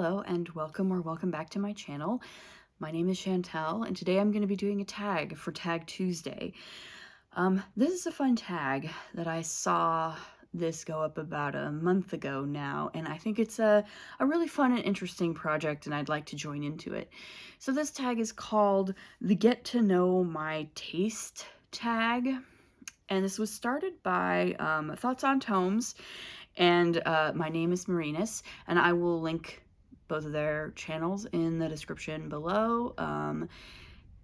Hello and welcome back to my channel. My name is Chantel and today I'm going to be doing a tag for Tag Tuesday. This is a fun tag that I saw this go up about a month ago now, and I think it's a really fun and interesting project and I'd like to join into it. So this tag is called the Get to Know My Taste tag, and this was started by Thoughts on Tomes, and my name is Marinus, and I will link both of their channels in the description below.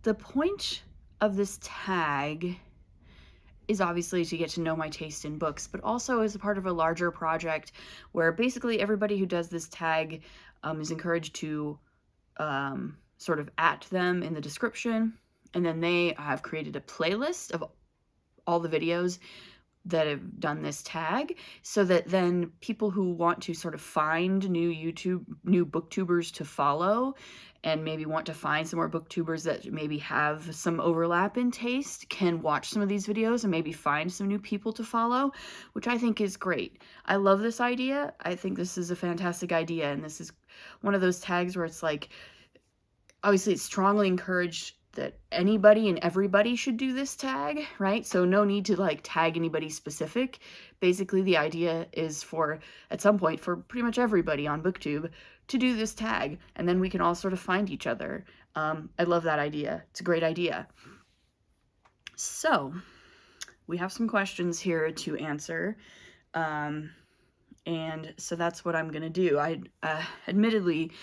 The point of this tag is obviously to get to know my taste in books, but also as a part of a larger project where basically everybody who does this tag is encouraged to sort of at them in the description, and then they have created a playlist of all the videos that have done this tag, so that then people who want to sort of find new booktubers to follow and maybe want to find some more booktubers that maybe have some overlap in taste can watch some of these videos and maybe find some new people to follow, which I think is great. I love this idea. I think this is a fantastic idea, and this is one of those tags where it's like, obviously it's strongly encouraged that anybody and everybody should do this tag, right? So no need to like tag anybody specific. Basically the idea is for, at some point, for pretty much everybody on Booktube to do this tag, and then we can all sort of find each other. I love that idea. It's a great idea. So we have some questions here to answer. And so that's what I'm gonna do. Admittedly,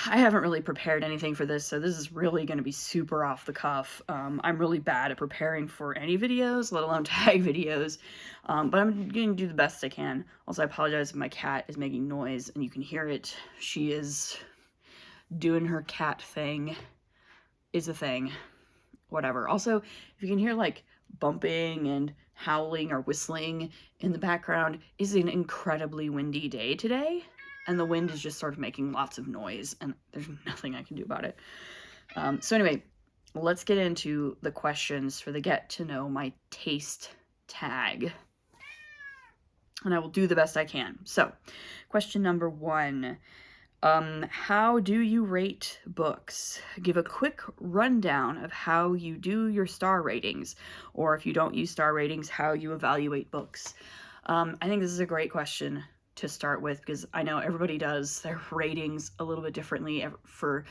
I haven't really prepared anything for this, so this is really going to be super off the cuff. I'm really bad at preparing for any videos, let alone tag videos, but I'm going to do the best I can. Also, I apologize if my cat is making noise and you can hear it. She is doing her cat thing, is a thing, whatever. Also, if you can hear like bumping and howling or whistling in the background, it's an incredibly windy day today. And the wind is just sort of making lots of noise, and there's nothing I can do about it. So anyway, let's get into the questions for the Get to Know My Taste tag. And I will do the best I can. So, question number 1. How do you rate books? Give a quick rundown of how you do your star ratings, or if you don't use star ratings, how you evaluate books. I think this is a great question to start with, because I know everybody does their ratings a little bit differently. For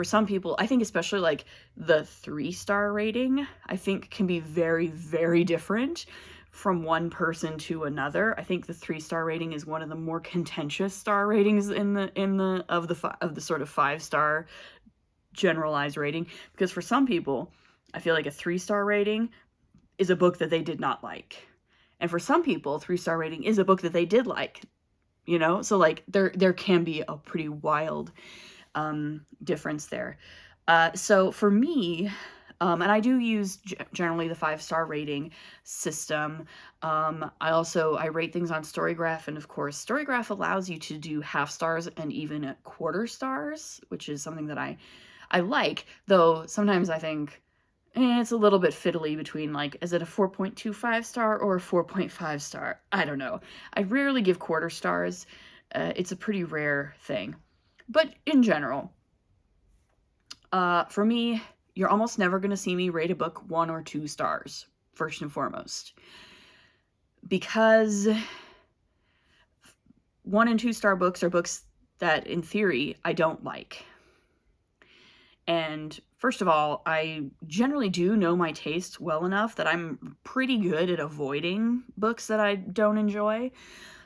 some people, I think especially like the 3-star rating, I think can be very, very different from one person to another. I think the 3-star rating is one of the more contentious star ratings of the sort of 5-star generalized rating, because for some people, I feel like a 3-star rating is a book that they did not like. And for some people, 3-star rating is a book that they did like. You know, so like there can be a pretty wild difference there. So for me, and I do use generally the 5-star rating system. I rate things on Storygraph, and of course Storygraph allows you to do half stars and even quarter stars, which is something that I like, though sometimes I think it's a little bit fiddly between, like, is it a 4.25 star or a 4.5 star? I don't know. I rarely give quarter stars. It's a pretty rare thing. But in general, for me, you're almost never going to see me rate a book 1 or 2 stars, first and foremost. Because 1 and 2-star books are books that, in theory, I don't like. And first of all, I generally do know my taste well enough that I'm pretty good at avoiding books that I don't enjoy.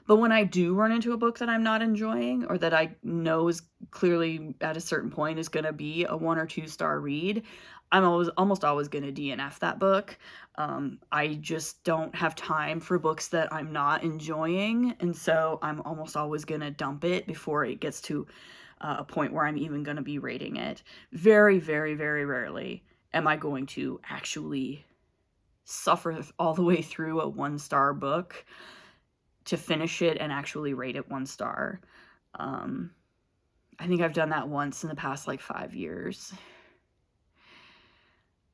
But when I do run into a book that I'm not enjoying, or that I know is clearly at a certain point is going to be a 1 or 2-star read, I'm almost always going to DNF that book. I just don't have time for books that I'm not enjoying, and so I'm almost always going to dump it before it gets to a point where I'm even going to be rating it. Very, very, very rarely am I going to actually suffer all the way through a 1-star book to finish it and actually rate it 1 star. I think I've done that once in the past like 5 years.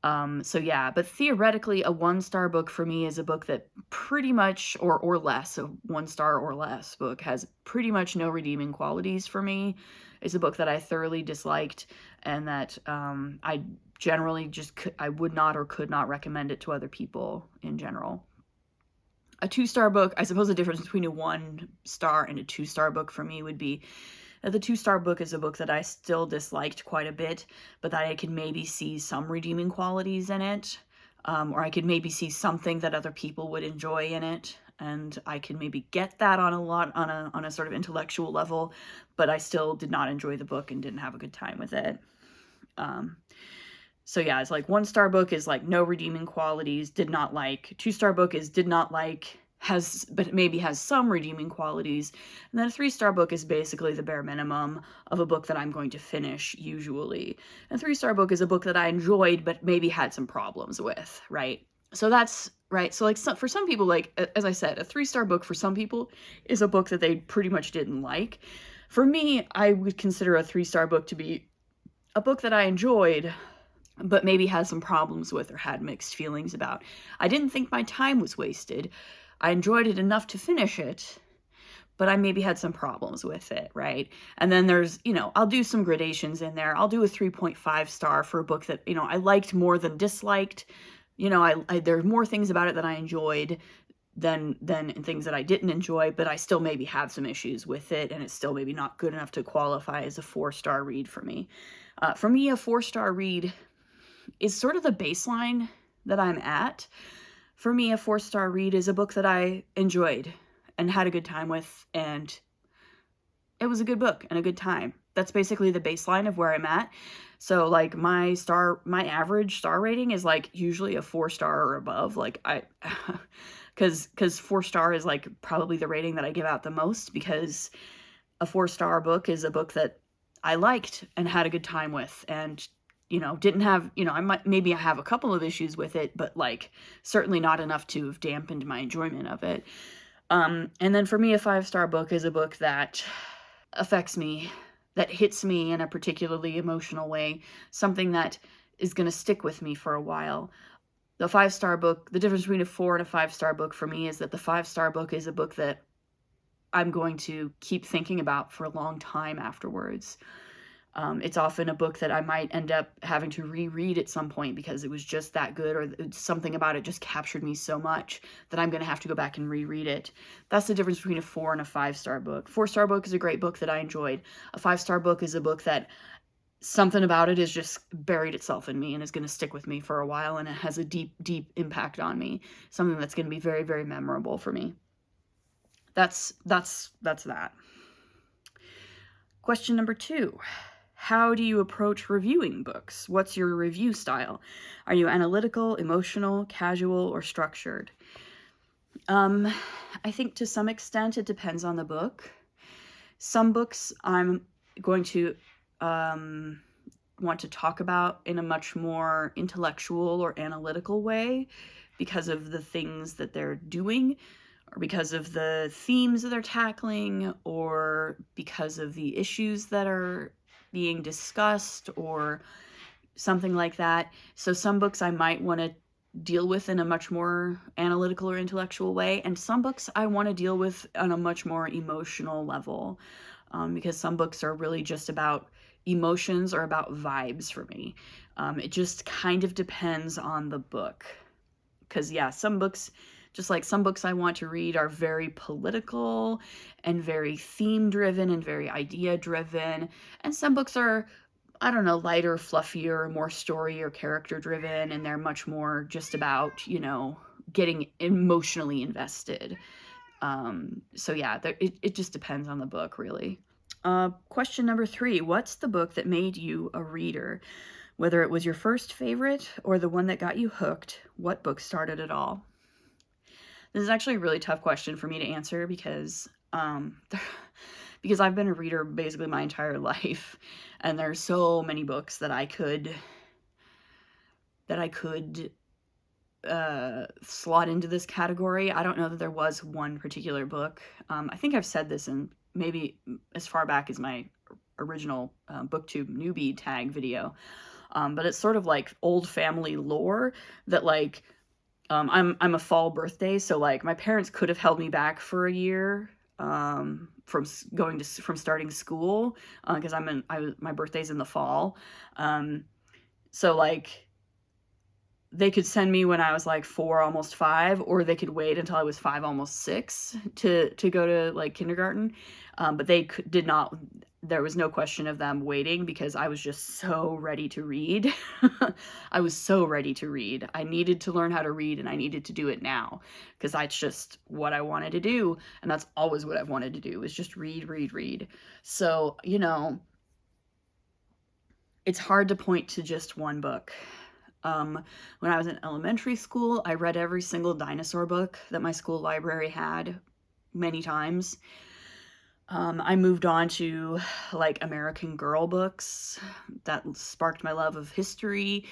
So yeah, but theoretically, a 1-star book for me is a book that pretty much, or less, a 1-star or less book has pretty much no redeeming qualities for me. It's a book that I thoroughly disliked, and that I generally just I would not or could not recommend it to other people in general. A 2-star book, I suppose the difference between a 1-star and a 2-star book for me would be the 2-star book is a book that I still disliked quite a bit, but that I could maybe see some redeeming qualities in it, or I could maybe see something that other people would enjoy in it, and I could maybe get that on a sort of intellectual level, but I still did not enjoy the book and didn't have a good time with it. So yeah, it's like 1-star book is like no redeeming qualities, did not like. 2-star book is did not like, but maybe has some redeeming qualities. And then a 3-star book is basically the bare minimum of a book that I'm going to finish usually. And 3-star book is a book that I enjoyed but maybe had some problems with, right? So that's right. So like for some people, like as I said, a 3-star book for some people is a book that they pretty much didn't like. For me, I would consider a 3-star book to be a book that I enjoyed but maybe had some problems with or had mixed feelings about. I didn't think my time was wasted. I enjoyed it enough to finish it, but I maybe had some problems with it, right? And then there's, I'll do some gradations in there. I'll do a 3.5 star for a book that, I liked more than disliked. There are more things about it that I enjoyed than things that I didn't enjoy, but I still maybe have some issues with it, and it's still maybe not good enough to qualify as a 4-star read for me. For me, a 4-star read is sort of the baseline that I'm at. For me, a 4-star read is a book that I enjoyed and had a good time with, and it was a good book and a good time. That's basically the baseline of where I'm at. So like my average star rating is like usually a 4-star or above. Like because 4-star is like probably the rating that I give out the most, because a 4-star book is a book that I liked and had a good time with, and didn't have, I have a couple of issues with it, but like certainly not enough to have dampened my enjoyment of it. And then for me, a 5-star book is a book that affects me, that hits me in a particularly emotional way, something that is going to stick with me for a while. The 5-star book, the difference between a 4 and a 5-star book for me is that the 5-star book is a book that I'm going to keep thinking about for a long time afterwards. It's often a book that I might end up having to reread at some point because it was just that good, or something about it just captured me so much that I'm going to have to go back and reread it. That's the difference between a 4 and a 5-star book. 4-star book is a great book that I enjoyed. A 5-star book is a book that something about it is just buried itself in me and is going to stick with me for a while, and it has a deep, deep impact on me. Something that's going to be very, very memorable for me. That's that. Question number 2. How do you approach reviewing books? What's your review style? Are you analytical, emotional, casual, or structured? I think to some extent it depends on the book. Some books I'm going to want to talk about in a much more intellectual or analytical way because of the things that they're doing, or because of the themes that they're tackling, or because of the issues that are being discussed, or something like that. So some books I might want to deal with in a much more analytical or intellectual way, and some books I want to deal with on a much more emotional level, because some books are really just about emotions or about vibes for me. It just kind of depends on the book. Because yeah, some books, just like some books I want to read, are very political and very theme driven and very idea driven. And some books are, I don't know, lighter, fluffier, more story or character driven, and they're much more just about, getting emotionally invested. So yeah, it just depends on the book, really. Question number 3, what's the book that made you a reader? Whether it was your first favorite or the one that got you hooked, what book started it all? This is actually a really tough question for me to answer because I've been a reader basically my entire life, and there's so many books that I could slot into this category. I don't know that there was one particular book. I think I've said this in maybe as far back as my original Booktube newbie tag video. But it's sort of like old family lore that like I'm a fall birthday, so like my parents could have held me back for a year from starting school because my birthday's in the fall. Um, so like they could send me when I was like 4, almost 5, or they could wait until I was 5, almost 6 to go to like kindergarten. But did not. There was no question of them waiting because I was just so ready to read. I was so ready to read. I needed to learn how to read, and I needed to do it now because that's just what I wanted to do, and that's always what I've wanted to do is just read, read, read. So it's hard to point to just one book. When I was in elementary school, I read every single dinosaur book that my school library had many times. I moved on to like American Girl books that sparked my love of history.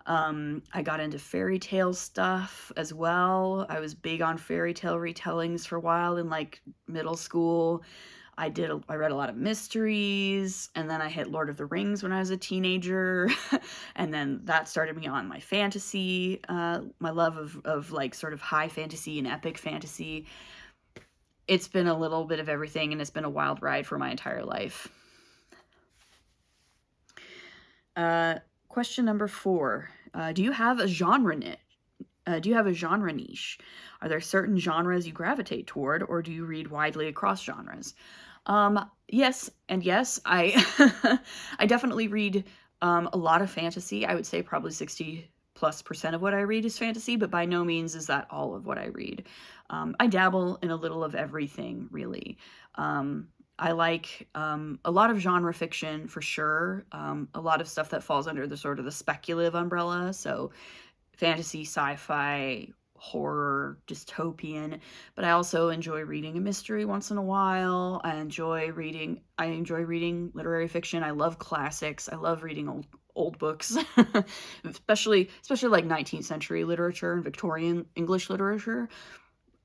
I got into fairy tale stuff as well. I was big on fairy tale retellings for a while in like middle school. I read a lot of mysteries, and then I hit Lord of the Rings when I was a teenager, and then that started me on my fantasy, my love of like sort of high fantasy and epic fantasy. It's been a little bit of everything, and it's been a wild ride for my entire life. Question number 4. Do you have a genre niche? Do you have a genre niche? Are there certain genres you gravitate toward, or do you read widely across genres? Yes and yes. I definitely read a lot of fantasy. I would say probably 60+% of what I read is fantasy, but by no means is that all of what I read. I dabble in a little of everything, really. I like a lot of genre fiction for sure. A lot of stuff that falls under the sort of the speculative umbrella. So fantasy, sci-fi, horror, dystopian, but I also enjoy reading a mystery once in a while. I enjoy reading literary fiction. I love classics. I love reading old books, especially like 19th century literature and Victorian English literature.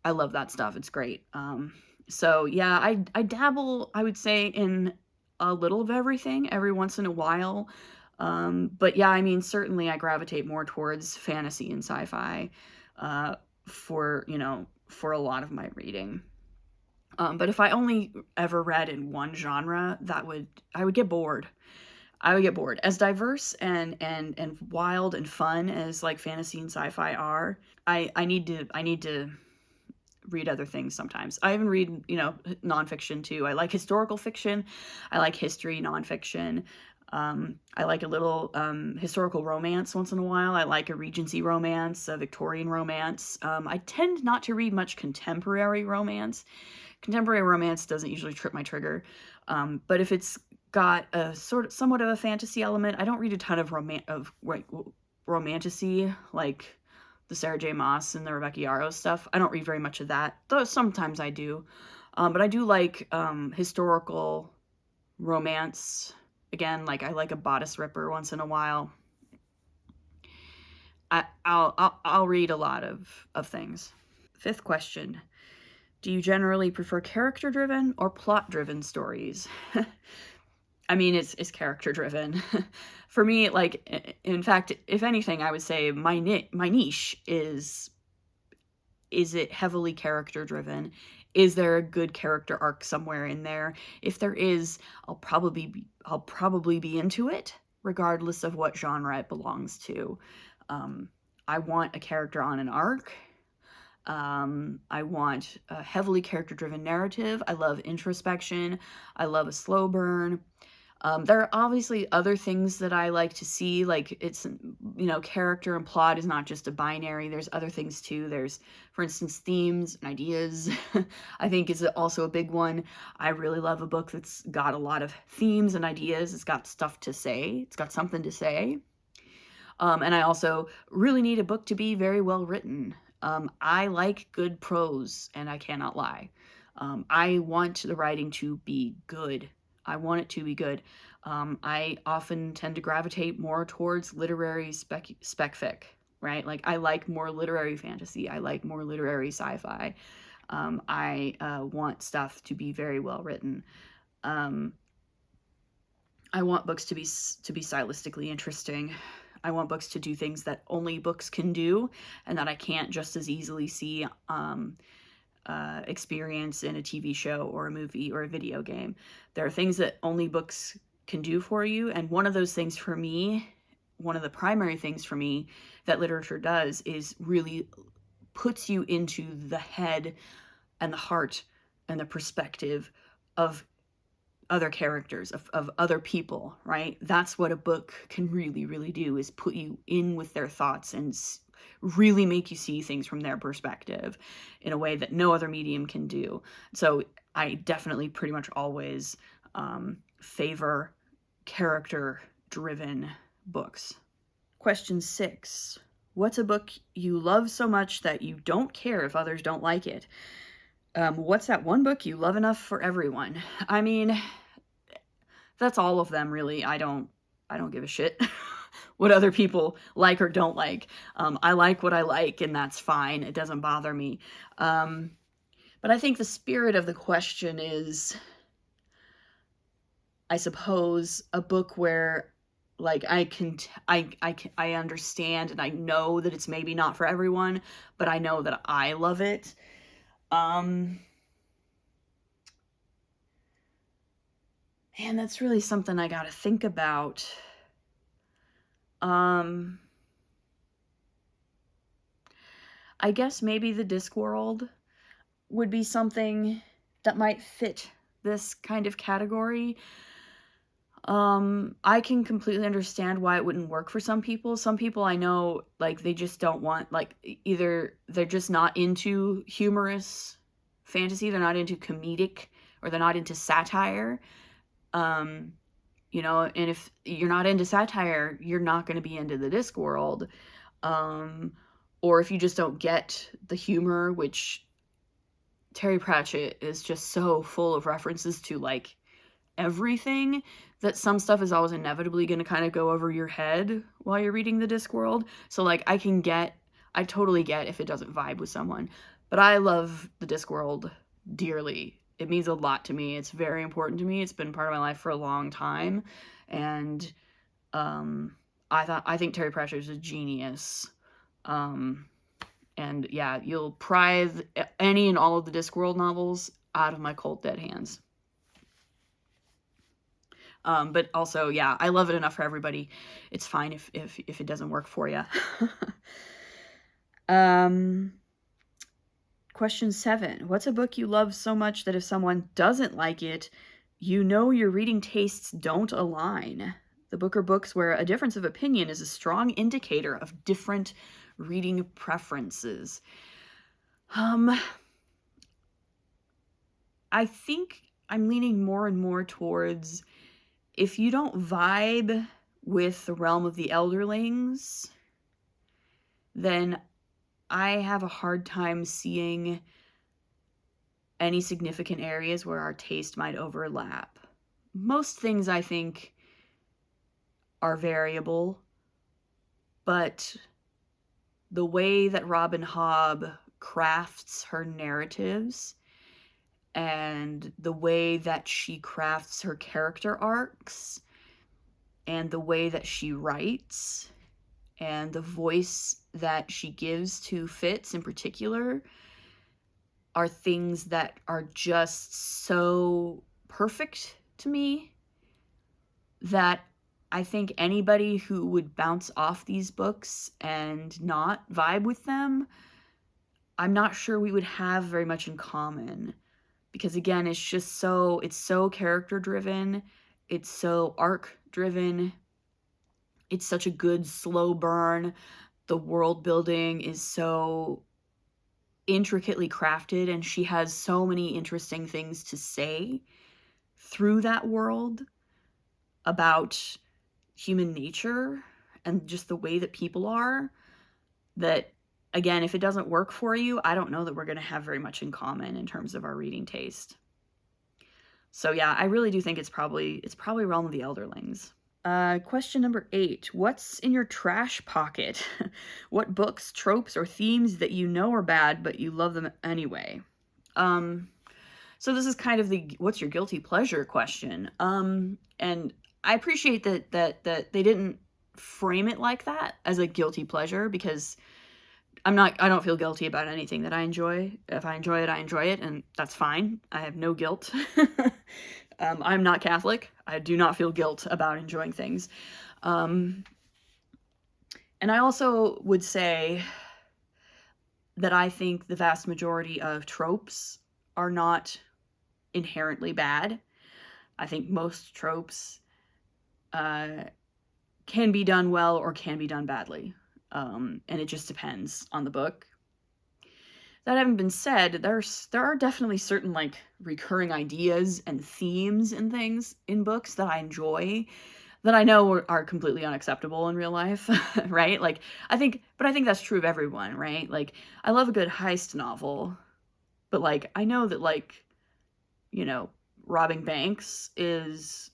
I love that stuff. It's great. So yeah, I dabble, I would say, in a little of everything every once in a while. But yeah, I mean, certainly I gravitate more towards fantasy and sci-fi for a lot of my reading. But if I only ever read in one genre, I would get bored. I would get bored. As diverse and wild and fun as like fantasy and sci-fi are, I need to read other things sometimes. I even read, nonfiction too. I like historical fiction. I like history nonfiction. I like a little historical romance once in a while. I like a Regency romance, a Victorian romance. I tend not to read much contemporary romance. Contemporary romance doesn't usually trip my trigger. But if it's got a somewhat of a fantasy element, I don't read a ton of romantasy, like the Sarah J. Maas and the Rebecca Yarros stuff. I don't read very much of that, though sometimes I do. But I do like historical romance. Again, like I like a bodice ripper once in a while. I'll read a lot of things. 5th question. Do you generally prefer character-driven or plot-driven stories? I mean, it's character-driven. For me, like, in fact, if anything, I would say my niche is it heavily character-driven? Is there a good character arc somewhere in there? If there is, I'll probably be into it, regardless of what genre it belongs to. I want a character on an arc. I want a heavily character-driven narrative. I love introspection. I love a slow burn. There are obviously other things that I like to see, like it's, character and plot is not just a binary. There's other things too. There's, for instance, themes and ideas, I think is also a big one. I really love a book that's got a lot of themes and ideas. It's got stuff to say. It's got something to say. And I also really need a book to be very well written. I like good prose, and I cannot lie. I want the writing to be good. I want it to be good. I often tend to gravitate more towards literary spec fic, right? Like I like more literary fantasy. I like more literary sci-fi. I want stuff to be very well written. I want books to be stylistically interesting. I want books to do things that only books can do and that I can't just as easily see experience in a TV show or a movie or a video game. There are things that only books can do for you, and one of those things for me, one of the primary things for me that literature does is really puts you into the head and the heart and the perspective of other characters, of other people, right? That's what a book can really, really do, is put you in with their thoughts and really make you see things from their perspective in a way that no other medium can do. So I definitely pretty much always favor character-driven books. Question 6. What's a book you love so much that you don't care if others don't like it? What's that one book you love enough for everyone? I mean, that's all of them, really. I don't give a shit what other people like or don't like. I like what I like, and that's fine. It doesn't bother me. But I think the spirit of the question is, I suppose, a book where, like, I understand and I know that it's maybe not for everyone, but I know that I love it. Man, that's really something I gotta think about. I guess maybe the Discworld would be something that might fit this kind of category. I can completely understand why it wouldn't work for some people. Some people I know, like, they just don't want, like, either they're just not into humorous fantasy, they're not into comedic, or they're not into satire. You know, and if you're not into satire, you're not going to be into the Discworld. Or if you just don't get the humor, which Terry Pratchett is just so full of references to, like, everything, that some stuff is always inevitably going to kind of go over your head while you're reading the Discworld. So, like, I totally get if it doesn't vibe with someone. But I love the Discworld dearly. It means a lot to me. It's very important to me. It's been part of my life for a long time. And I think Terry Pratchett is a genius. And yeah, you'll pry any and all of the Discworld novels out of my cold dead hands. But also, yeah, I love it enough for everybody. It's fine if it doesn't work for you. Question 7. What's a book you love so much that if someone doesn't like it, you know your reading tastes don't align? The book or books where a difference of opinion is a strong indicator of different reading preferences. I think I'm leaning more and more towards, if you don't vibe with the realm of the Elderlings, then I have a hard time seeing any significant areas where our taste might overlap. Most things, I think, are variable, but the way that Robin Hobb crafts her narratives and the way that she crafts her character arcs and the way that she writes and the voice that she gives to Fitz in particular are things that are just so perfect to me that I think anybody who would bounce off these books and not vibe with them, I'm not sure we would have very much in common. Because again, it's so character driven, it's so arc driven, it's such a good slow burn. The world building is so intricately crafted, and she has so many interesting things to say through that world about human nature and just the way that people are, that, again, if it doesn't work for you, I don't know that we're going to have very much in common in terms of our reading taste. So yeah, I really do think it's probably Realm of the Elderlings. Question number 8. What's in your trash pocket? What books, tropes, or themes that you know are bad, but you love them anyway? So this is kind of the what's your guilty pleasure question. And I appreciate that they didn't frame it like that as a guilty pleasure, because I don't feel guilty about anything that I enjoy. If I enjoy it, I enjoy it, and that's fine. I have no guilt. I'm not Catholic. I do not feel guilt about enjoying things. And I also would say that I think the vast majority of tropes are not inherently bad. I think most tropes can be done well or can be done badly. And it just depends on the book. That having been said, there are definitely certain like recurring ideas and themes and things in books that I enjoy that I know are completely unacceptable in real life, right? Like I think that's true of everyone, right? Like I love a good heist novel, but like I know that like, you know, robbing banks is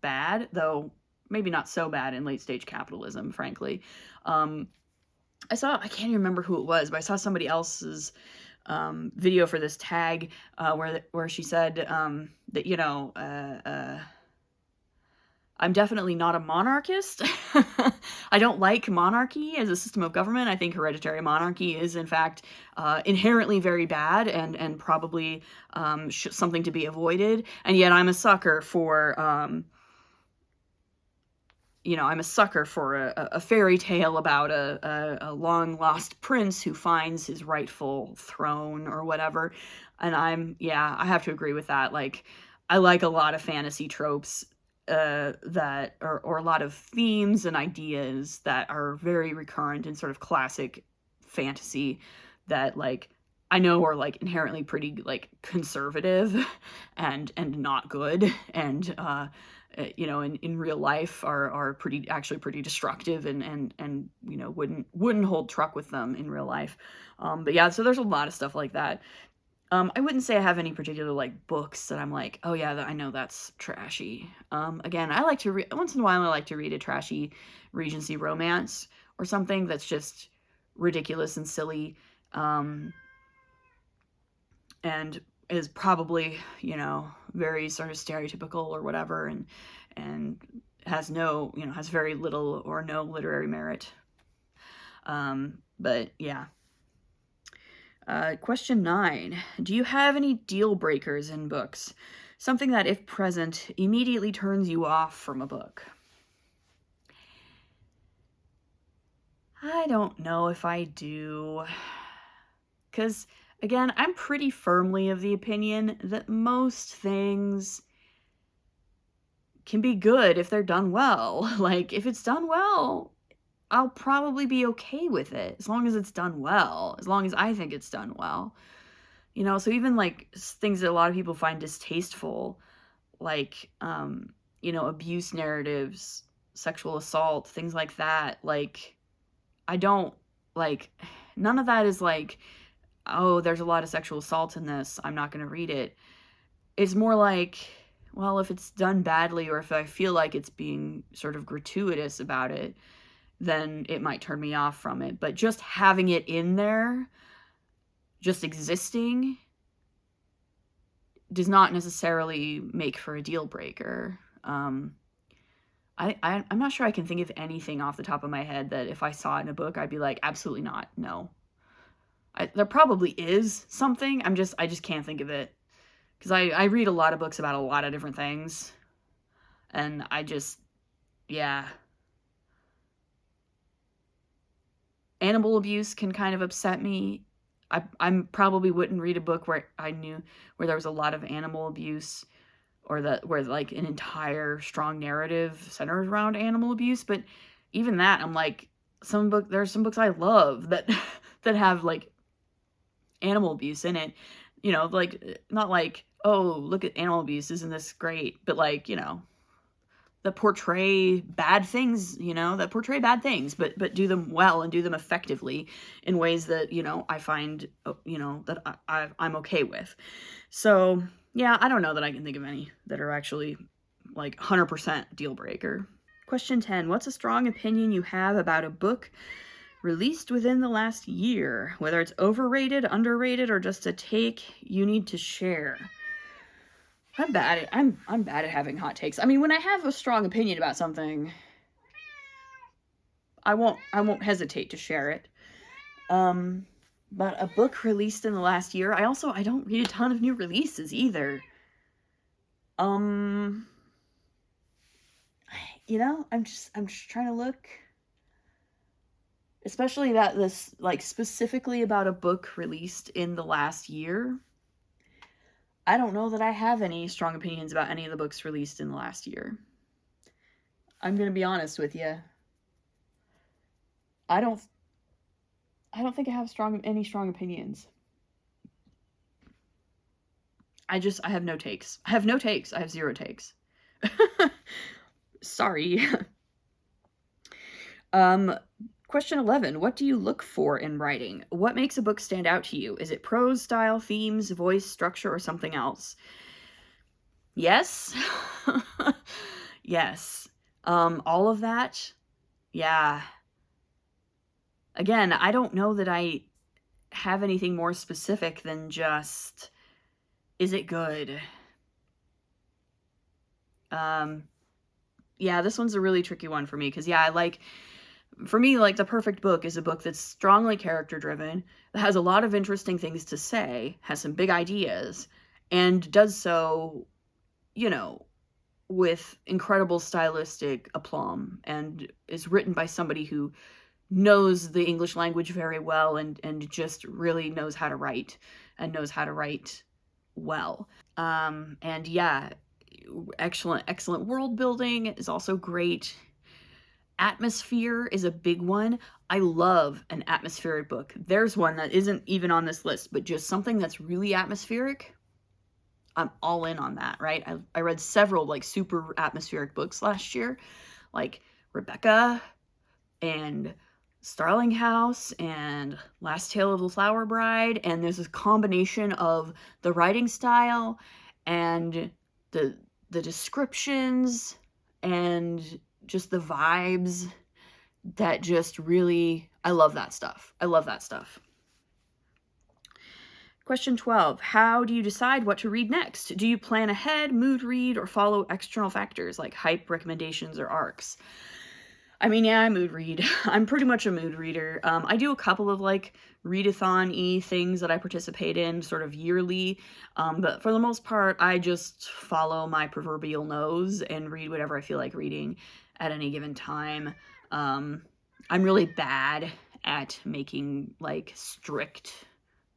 bad, though maybe not so bad in late stage capitalism, frankly. I can't even remember who it was, but I saw somebody else's video for this tag where she said that, you know, I'm definitely not a monarchist. I don't like monarchy as a system of government. I think hereditary monarchy is, in fact, inherently very bad and probably something to be avoided. And yet I'm a sucker for I'm a sucker for a fairy tale about a long lost prince who finds his rightful throne or whatever. And I have to agree with that. Like, I like a lot of fantasy tropes that or a lot of themes and ideas that are very recurrent in sort of classic fantasy that like I know are like inherently pretty like conservative and not good, and you know, in real life are actually pretty destructive and you know wouldn't hold truck with them in real life. But yeah, so there's a lot of stuff like that. I wouldn't say I have any particular like books that I'm like, oh yeah, I know that's trashy. Again, I like to read once in a while. I like to read a trashy Regency romance or something that's just ridiculous and silly, and is probably, you know, very sort of stereotypical or whatever, and has no, you know, has very little or no literary merit. But yeah. Question 9. Do you have any deal breakers in books? Something that, if present, immediately turns you off from a book. I don't know if I do. Because, again, I'm pretty firmly of the opinion that most things can be good if they're done well. Like, if it's done well, I'll probably be okay with it, as long as it's done well, as long as I think it's done well. You know, so even like things that a lot of people find distasteful, like, you know, abuse narratives, sexual assault, things like that, like, I don't, like, none of that is like, oh, there's a lot of sexual assault in this, I'm not going to read it. It's more like, well, if it's done badly or if I feel like it's being sort of gratuitous about it, then it might turn me off from it. But just having it in there, just existing, does not necessarily make for a deal breaker. I'm not sure I can think of anything off the top of my head that if I saw it in a book, I'd be like, absolutely not, no. There probably is something, I just can't think of it. Because I read a lot of books about a lot of different things, and yeah. Animal abuse can kind of upset me. I probably wouldn't read a book where there was a lot of animal abuse, or where like an entire strong narrative centers around animal abuse. But even that, I'm like, there's some books I love that that have like animal abuse in it. You know, like, not like, oh, look at animal abuse, isn't this great? But like, you know, that portray bad things, you know, but do them well and do them effectively in ways that, you know, I find, you know, that I'm okay with. So, yeah, I don't know that I can think of any that are actually, like, 100% deal breaker. Question 10. What's a strong opinion you have about a book released within the last year? Whether it's overrated, underrated, or just a take you need to share. I'm bad at having hot takes. I mean, when I have a strong opinion about something, I won't hesitate to share it. But a book released in the last year, I don't read a ton of new releases either. You know, I'm just trying to look, especially that this, like, specifically about a book released in the last year. I don't know that I have any strong opinions about any of the books released in the last year. I'm gonna be honest with you. I don't think I have any strong opinions. I have no takes. I have no takes. I have zero takes. Sorry. Question 11. What do you look for in writing? What makes a book stand out to you? Is it prose, style, themes, voice, structure, or something else? Yes. Yes. All of that. Yeah. Again, I don't know that I have anything more specific than just, is it good? Yeah, this one's a really tricky one for me, because yeah, for me, like, the perfect book is a book that's strongly character driven, that has a lot of interesting things to say, has some big ideas, and does so, you know, with incredible stylistic aplomb, and is written by somebody who knows the English language very well, and just really knows how to write, and knows how to write well. And yeah, excellent world building is also great. Atmosphere is a big one. I love an atmospheric book. There's one that isn't even on this list, but just something that's really atmospheric. I'm all in on that, right? I read several, like, super atmospheric books last year, like Rebecca and Starling House and Last Tale of the Flower Bride, and there's this combination of the writing style and the descriptions and just the vibes that just really, I love that stuff. I love that stuff. Question 12. How do you decide what to read next? Do you plan ahead, mood read, or follow external factors like hype, recommendations, or arcs? I mean, yeah, I mood read. I'm pretty much a mood reader. I do a couple of, like, readathon-y things that I participate in sort of yearly, but for the most part, I just follow my proverbial nose and read whatever I feel like reading at any given time. I'm really bad at making, like, strict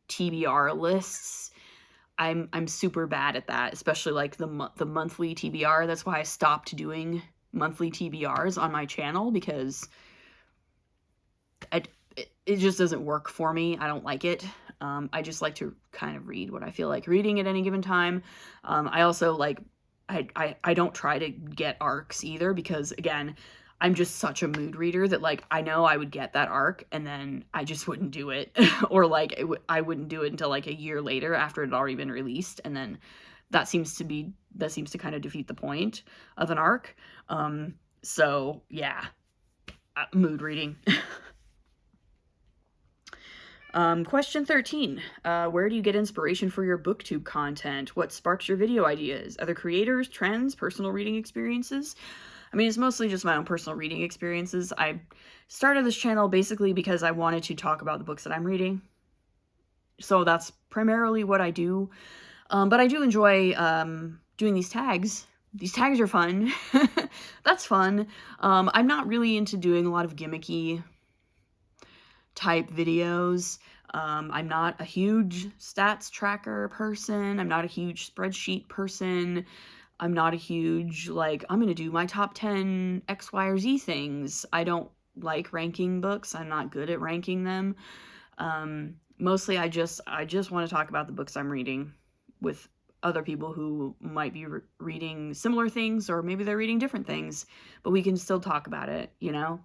TBR lists. I'm super bad at that, especially like the monthly TBR. That's why I stopped doing monthly TBRs on my channel, because it just doesn't work for me. I don't like it. I just like to kind of read what I feel like reading at any given time. I also, like, I don't try to get arcs either, because again, I'm just such a mood reader that, like, I know I would get that arc and then I just wouldn't do it. Or like I wouldn't do it until like a year later after it had already been released, and then that seems to kind of defeat the point of an arc. So yeah, mood reading. Question 13. Where do you get inspiration for your Booktube content? What sparks your video ideas? Other creators, trends, personal reading experiences? I mean, it's mostly just my own personal reading experiences. I started this channel basically because I wanted to talk about the books that I'm reading. So that's primarily what I do. But I do enjoy doing these tags. These tags are fun. That's fun. I'm not really into doing a lot of gimmicky type videos. I'm not a huge stats tracker person. I'm not a huge spreadsheet person. I'm not a huge, like, I'm gonna do my top 10 X, Y, or Z things. I don't like ranking books. I'm not good at ranking them. Mostly I just want to talk about the books I'm reading with other people who might be reading similar things, or maybe they're reading different things, but we can still talk about it, you know?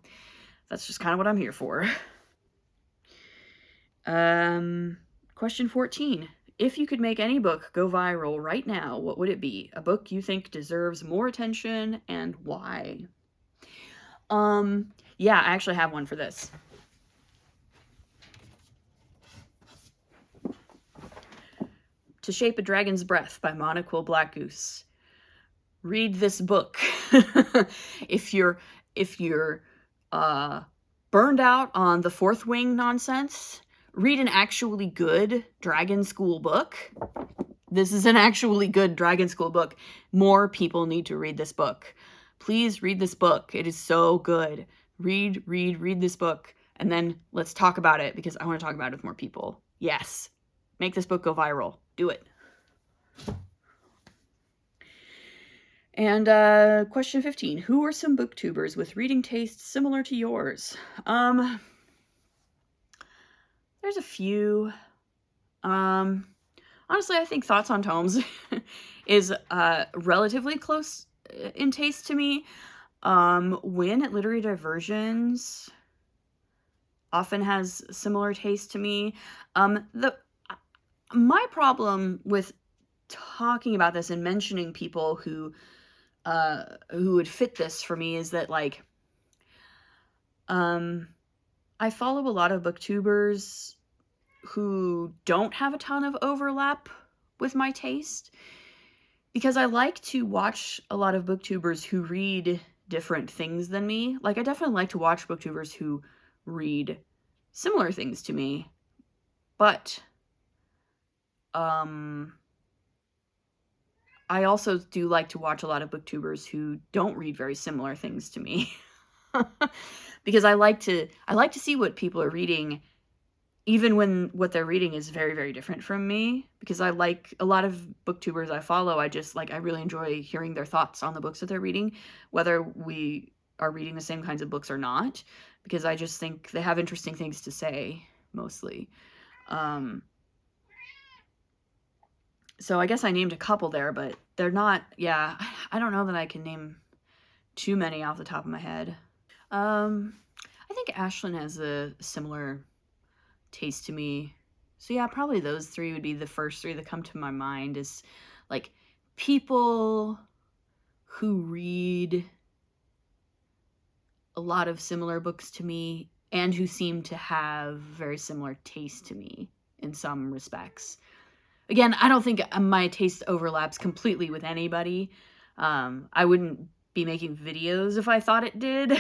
That's just kind of what I'm here for. Question 14. If you could make any book go viral right now, what would it be? A book you think deserves more attention, and why? Yeah, I actually have one for this. To Shape a Dragon's Breath by Monocle Blackgoose. Read this book. If you're burned out on the Fourth Wing nonsense, read an actually good Dragon School book. This is an actually good Dragon School book. More people need to read this book. Please read this book. It is so good. Read this book, and then let's talk about it, because I want to talk about it with more people. Yes. Make this book go viral. Do it. And question 15. Who are some booktubers with reading tastes similar to yours? There's a few. Honestly, I think Thoughts on Tomes is relatively close in taste to me. Win at Literary Diversions often has similar taste to me. My problem with talking about this and mentioning people who would fit this for me is that, like, I follow a lot of booktubers who don't have a ton of overlap with my taste, because I like to watch a lot of booktubers who read different things than me. Like, I definitely like to watch booktubers who read similar things to me, but I also do like to watch a lot of booktubers who don't read very similar things to me. Because I like to see what people are reading, even when what they're reading is very, very different from me. Because I like a lot of booktubers I follow, I really enjoy hearing their thoughts on the books that they're reading, whether we are reading the same kinds of books or not, because I just think they have interesting things to say, mostly. So I guess I named a couple there, but they're not, yeah, I don't know that I can name too many off the top of my head. I think Ashlyn has a similar taste to me. So yeah, probably those three would be the first three that come to my mind, is like people who read a lot of similar books to me and who seem to have very similar taste to me in some respects. Again, I don't think my taste overlaps completely with anybody. I wouldn't be making videos if I thought it did.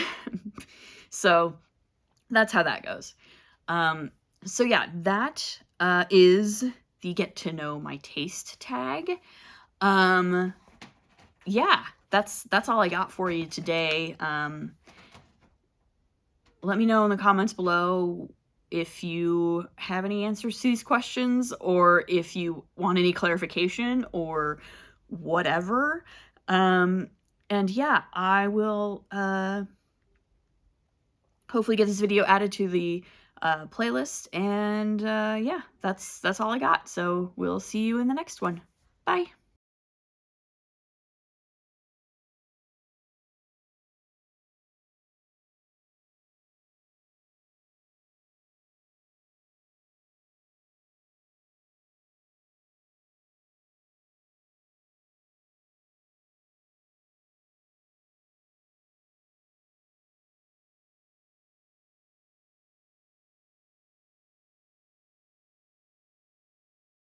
So that's how that goes. So yeah, that is the Get to Know My Taste tag. Yeah, that's all I got for you today. Let me know in the comments below if you have any answers to these questions, or if you want any clarification or whatever. And yeah, I will hopefully get this video added to the playlist. And yeah, that's all I got. So we'll see you in the next one. Bye.